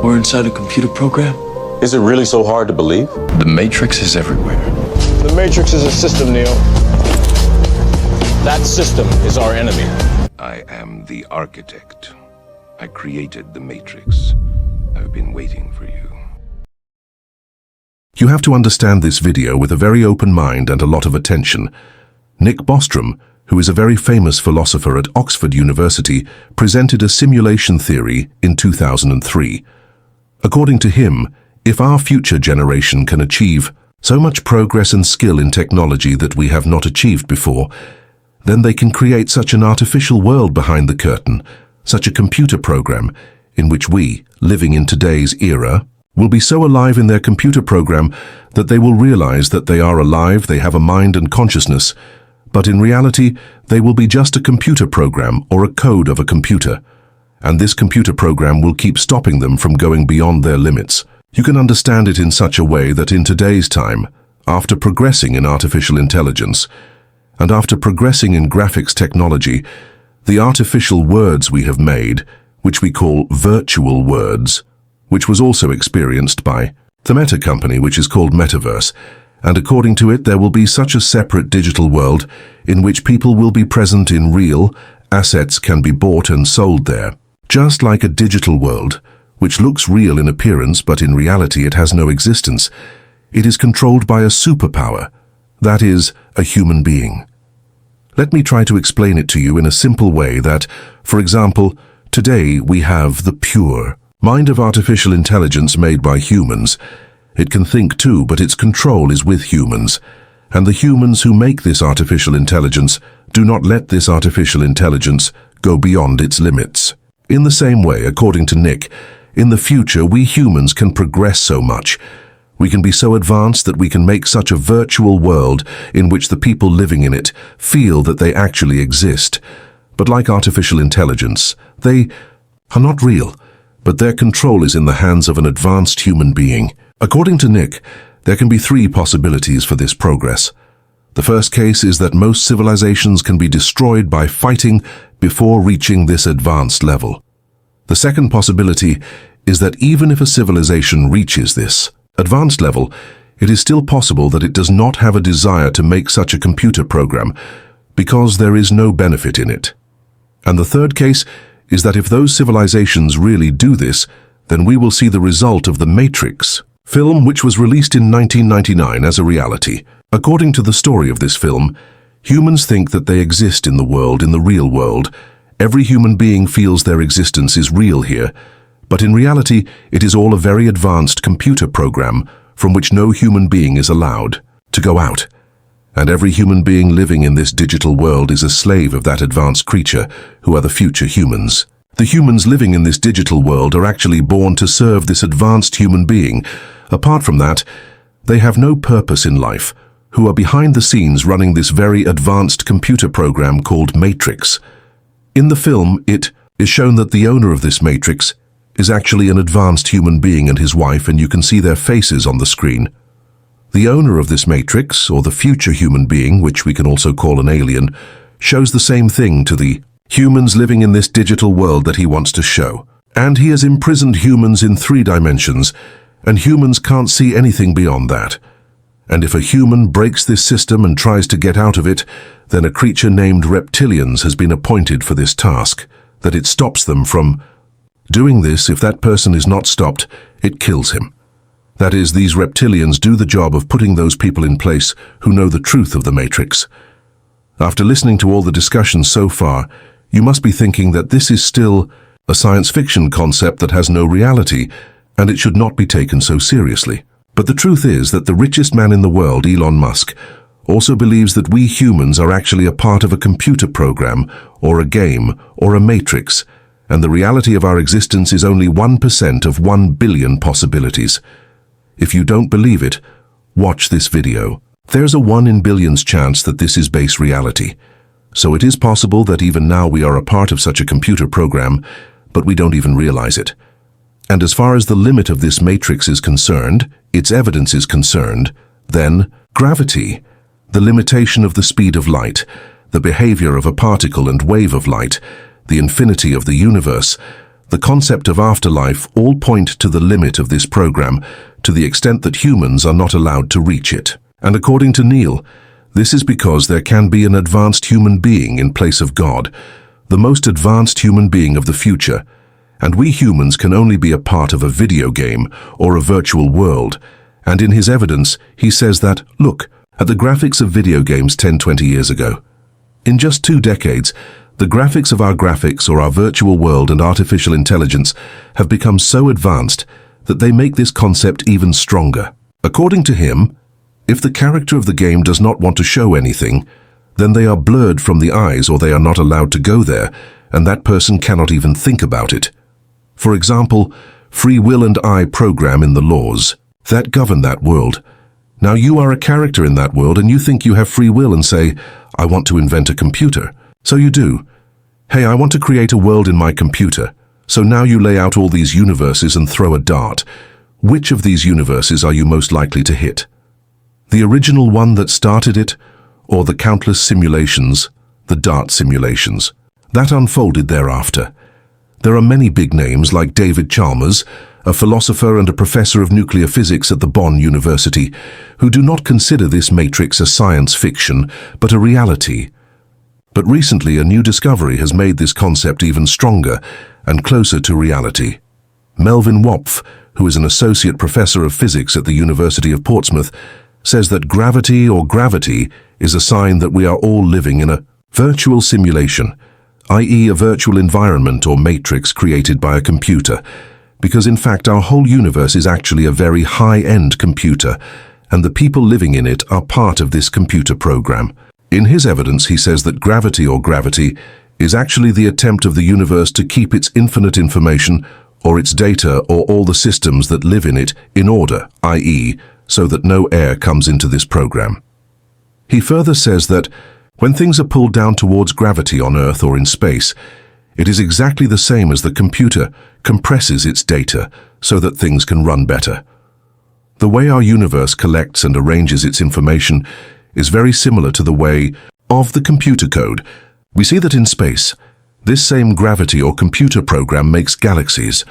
We're inside a computer program? Is it really so hard to believe? The Matrix is everywhere. The Matrix is a system, Neo. That system is our enemy. I am the architect. I created the Matrix. I've been waiting for you. You have to understand this video with a very open mind and a lot of attention. Nick Bostrom, who is a very famous philosopher at Oxford University, presented a simulation theory in 2003. According to him, if our future generation can achieve so much progress and skill in technology that we have not achieved before, then they can create such an artificial world behind the curtain, such a computer program, in which we, living in today's era, will be so alive in their computer program that they will realize that they are alive, they have a mind and consciousness, but in reality, they will be just a computer program or a code of a computer. And this computer program will keep stopping them from going beyond their limits. You can understand it in such a way that in today's time, after progressing in artificial intelligence, and after progressing in graphics technology, the artificial words we have made, which we call virtual words, which was also experienced by the Meta company, which is called Metaverse, and according to it there will be such a separate digital world in which people will be present in real, assets can be bought and sold there. Just like a digital world, which looks real in appearance but in reality it has no existence, it is controlled by a superpower, that is, a human being. Let me try to explain it to you in a simple way that, for example, today we have the pure mind of artificial intelligence made by humans. It can think too, but its control is with humans. And the humans who make this artificial intelligence do not let this artificial intelligence go beyond its limits. In the same way, according to Nick, in the future we humans can progress so much. We can be so advanced that we can make such a virtual world in which the people living in it feel that they actually exist. But like artificial intelligence, they are not real, but their control is in the hands of an advanced human being. According to Nick, there can be three possibilities for this progress. The first case is that most civilizations can be destroyed by fighting before reaching this advanced level. The second possibility is that even if a civilization reaches this advanced level, it is still possible that it does not have a desire to make such a computer program because there is no benefit in it. And the third case is that if those civilizations really do this, then we will see the result of the Matrix film, which was released in 1999 as a reality. According to the story of this film, humans think that they exist in the world, in the real world. Every human being feels their existence is real here, but in reality, it is all a very advanced computer program from which no human being is allowed to go out. And every human being living in this digital world is a slave of that advanced creature who are the future humans. The humans living in this digital world are actually born to serve this advanced human being. Apart from that, they have no purpose in life, who are behind the scenes running this very advanced computer program called Matrix. In the film, it is shown that the owner of this Matrix is actually an advanced human being and his wife, and you can see their faces on the screen. The owner of this Matrix, or the future human being, which we can also call an alien, shows the same thing to the humans living in this digital world that he wants to show. And he has imprisoned humans in 3 dimensions, and humans can't see anything beyond that. And if a human breaks this system and tries to get out of it, then a creature named reptilians has been appointed for this task, that it stops them from doing this. If that person is not stopped, it kills him. That is, these reptilians do the job of putting those people in place who know the truth of the Matrix. After listening to all the discussions so far, you must be thinking that this is still a science fiction concept that has no reality, and it should not be taken so seriously. But the truth is that the richest man in the world, Elon Musk, also believes that we humans are actually a part of a computer program, or a game, or a matrix, and the reality of our existence is only 1% of 1 billion possibilities. If you don't believe it, watch this video. There's a 1 in billions chance that this is base reality. So it is possible that even now we are a part of such a computer program, but we don't even realize it. And as far as the limit of this matrix is concerned, its evidence is concerned, then gravity, the limitation of the speed of light, the behavior of a particle and wave of light, the infinity of the universe, the concept of afterlife all point to the limit of this program, to the extent that humans are not allowed to reach it. And according to Neil, this is because there can be an advanced human being in place of God, the most advanced human being of the future, and we humans can only be a part of a video game or a virtual world. And in his evidence, he says that, look, at the graphics of video games 10-20 years ago. In just 2 decades, the graphics of our graphics or our virtual world and artificial intelligence have become so advanced that they make this concept even stronger. According to him, if the character of the game does not want to show anything, then they are blurred from the eyes or they are not allowed to go there, and that person cannot even think about it. For example, free will and I program in the laws that govern that world. Now you are a character in that world and you think you have free will and say, I want to invent a computer. So you do. Hey, I want to create a world in my computer. So now you lay out all these universes and throw a dart. Which of these universes are you most likely to hit? The original one that started it, or the countless simulations, the dart simulations, that unfolded thereafter? There are many big names like David Chalmers, a philosopher and a professor of nuclear physics at the Bonn University, who do not consider this matrix a science fiction, but a reality. But recently a new discovery has made this concept even stronger and closer to reality. Melvin Wopf, who is an associate professor of physics at the University of Portsmouth, says that gravity is a sign that we are all living in a virtual simulation, i.e. a virtual environment or matrix created by a computer, because in fact our whole universe is actually a very high-end computer, and the people living in it are part of this computer program. In his evidence, he says that gravity is actually the attempt of the universe to keep its infinite information or its data or all the systems that live in it in order, i.e., so that no error comes into this program. He further says that when things are pulled down towards gravity on Earth or in space, it is exactly the same as the computer compresses its data so that things can run better. The way our universe collects and arranges its information is very similar to the way of the computer code. We see that in space, this same gravity or computer program makes galaxies,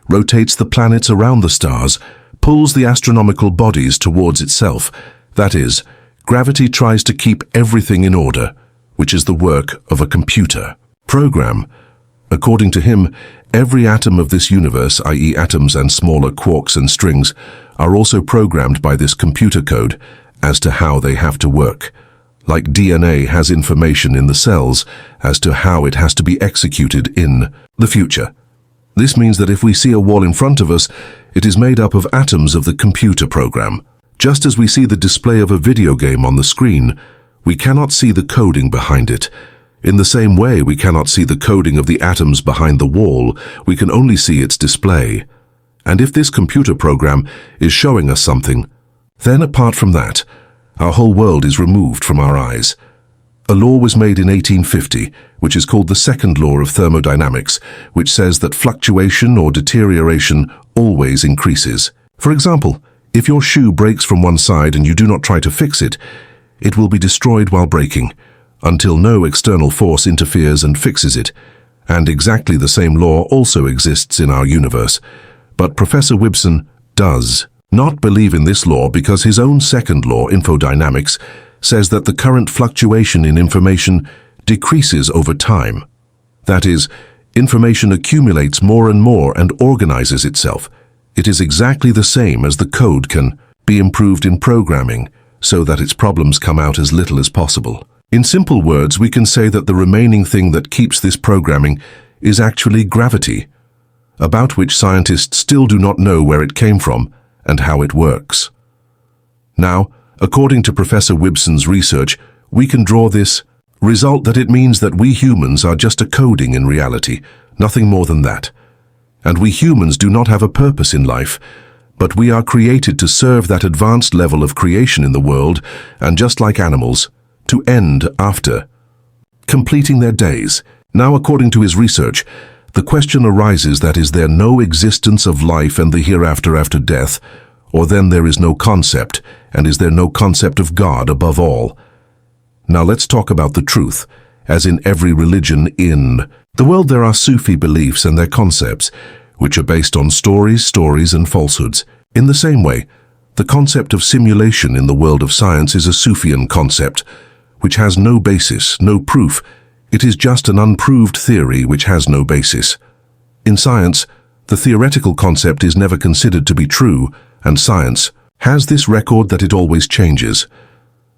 rotates the planets around the stars, pulls the astronomical bodies towards itself. That is, gravity tries to keep everything in order, which is the work of a computer program. According to him, every atom of this universe, i.e. atoms and smaller quarks and strings, are also programmed by this computer code as to how they have to work. Like DNA has information in the cells as to how it has to be executed in the future. This means that if we see a wall in front of us, it is made up of atoms of the computer program. Just as we see the display of a video game on the screen, we cannot see the coding behind it. In the same way, we cannot see the coding of the atoms behind the wall, we can only see its display. And if this computer program is showing us something, then apart from that, our whole world is removed from our eyes. A law was made in 1850, which is called the second law of thermodynamics, which says that fluctuation or deterioration always increases. For example, if your shoe breaks from one side and you do not try to fix it, it will be destroyed while breaking, until no external force interferes and fixes it. And exactly the same law also exists in our universe. But Professor Wibson does not believe in this law because his own second law, infodynamics, says that the current fluctuation in information decreases over time. That is, information accumulates more and more and organizes itself. It is exactly the same as the code can be improved in programming so that its problems come out as little as possible. In simple words, we can say that the remaining thing that keeps this programming is actually gravity, about which scientists still do not know where it came from and how it works. Now, according to Professor Wibson's research, we can draw this result that it means that we humans are just a coding in reality, nothing more than that. And we humans do not have a purpose in life, but we are created to serve that advanced level of creation in the world, and just like animals, to end after completing their days. Now, according to his research, the question arises that is there no existence of life and the hereafter after death, or then there is no concept, and is there no concept of God above all? Now let's talk about the truth, as in every religion in The world there are Sufi beliefs and their concepts, which are based on stories and falsehoods. In the same way, the concept of simulation in the world of science is a Sufian concept, which has no basis, no proof. It is just an unproved theory which has no basis. In science, the theoretical concept is never considered to be true, and science has this record that it always changes.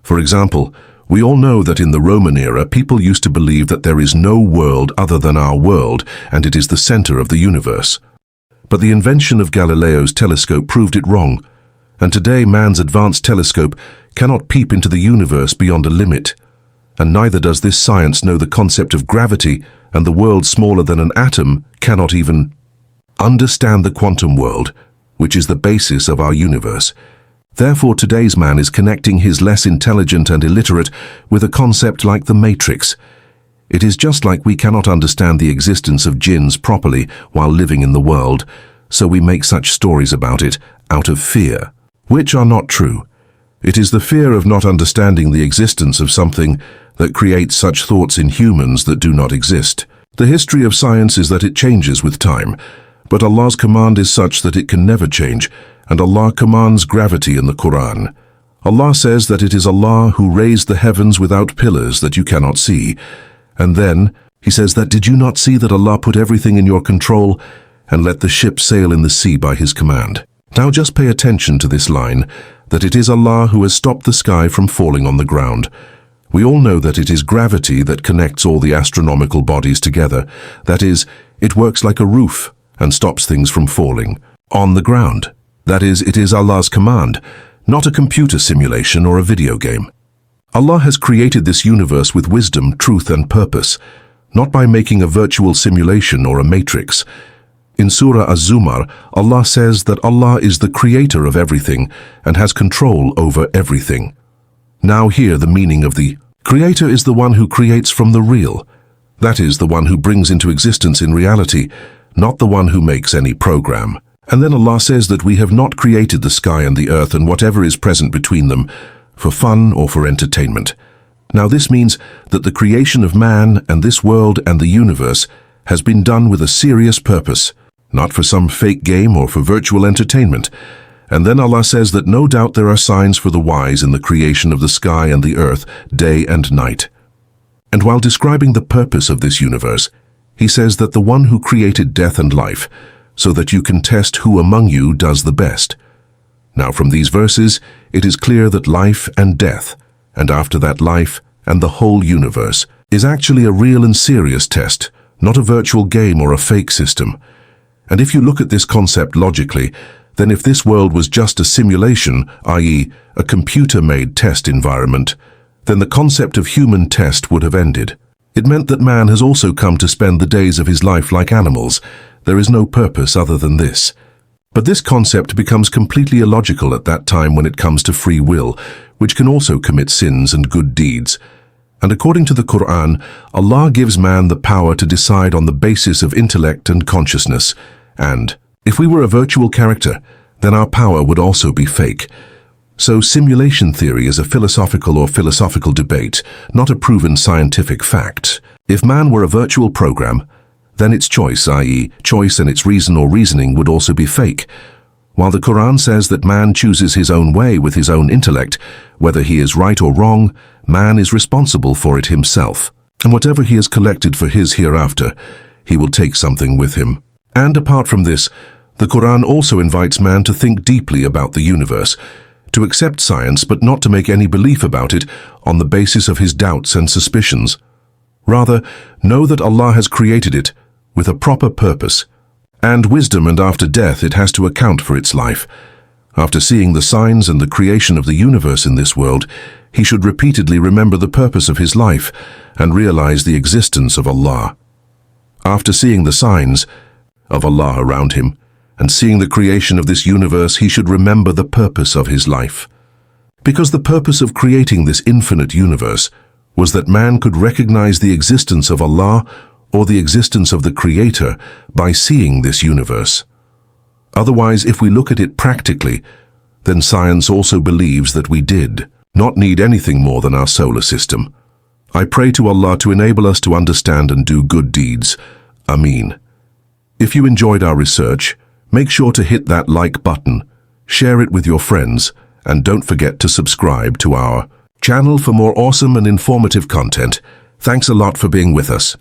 For example, we all know that in the Roman era, people used to believe that there is no world other than our world, and it is the center of the universe. But the invention of Galileo's telescope proved it wrong, and today man's advanced telescope cannot peep into the universe beyond a limit. And neither does this science know the concept of gravity, and the world smaller than an atom cannot even understand the quantum world, which is the basis of our universe. Therefore, today's man is connecting his less intelligent and illiterate with a concept like the Matrix. It is just like we cannot understand the existence of jinns properly while living in the world, so we make such stories about it out of fear, which are not true. It is the fear of not understanding the existence of something that creates such thoughts in humans that do not exist. The history of science is that it changes with time, but Allah's command is such that it can never change, and Allah commands gravity in the Quran. Allah says that it is Allah who raised the heavens without pillars that you cannot see. And then, He says that did you not see that Allah put everything in your control and let the ship sail in the sea by His command? Now just pay attention to this line, that it is Allah who has stopped the sky from falling on the ground. We all know that it is gravity that connects all the astronomical bodies together. That is, it works like a roof and stops things from falling on the ground. That is, it is Allah's command, not a computer simulation or a video game. Allah has created this universe with wisdom, truth and purpose, not by making a virtual simulation or a matrix. In Surah Az-Zumar, Allah says that Allah is the creator of everything and has control over everything. Now hear the meaning of the creator is the one who creates from the real. That is, the one who brings into existence in reality, not the one who makes any program. And then Allah says that we have not created the sky and the earth and whatever is present between them for fun or for entertainment. Now this means that the creation of man and this world and the universe has been done with a serious purpose, not for some fake game or for virtual entertainment. And then Allah says that no doubt there are signs for the wise in the creation of the sky and the earth, day and night. And while describing the purpose of this universe, He says that the one who created death and life, so that you can test who among you does the best. Now from these verses, it is clear that life and death, and after that life and the whole universe, is actually a real and serious test, not a virtual game or a fake system. And if you look at this concept logically, then if this world was just a simulation, i.e., a computer-made test environment, then the concept of human test would have ended. It meant that man has also come to spend the days of his life like animals. There is no purpose other than this. But this concept becomes completely illogical at that time when it comes to free will, which can also commit sins and good deeds. And according to the Quran, Allah gives man the power to decide on the basis of intellect and consciousness. And if we were a virtual character, then our power would also be fake. So simulation theory is a philosophical debate, not a proven scientific fact. If man were a virtual program, then its choice, i.e., choice and its reason or reasoning, would also be fake. While the Quran says that man chooses his own way with his own intellect, whether he is right or wrong, man is responsible for it himself. And whatever he has collected for his hereafter, he will take something with him. And apart from this, the Quran also invites man to think deeply about the universe, to accept science but not to make any belief about it on the basis of his doubts and suspicions. Rather, know that Allah has created it with a proper purpose and wisdom, and after death it has to account for its life. After seeing the signs and the creation of the universe in this world, he should repeatedly remember the purpose of his life and realize the existence of Allah. After seeing the signs of Allah around him and seeing the creation of this universe, he should remember the purpose of his life. Because the purpose of creating this infinite universe was that man could recognize the existence of Allah or the existence of the Creator by seeing this universe. Otherwise, if we look at it practically, then science also believes that we did not need anything more than our solar system. I pray to Allah to enable us to understand and do good deeds. Ameen. If you enjoyed our research, make sure to hit that like button, share it with your friends, and don't forget to subscribe to our channel for more awesome and informative content. Thanks a lot for being with us.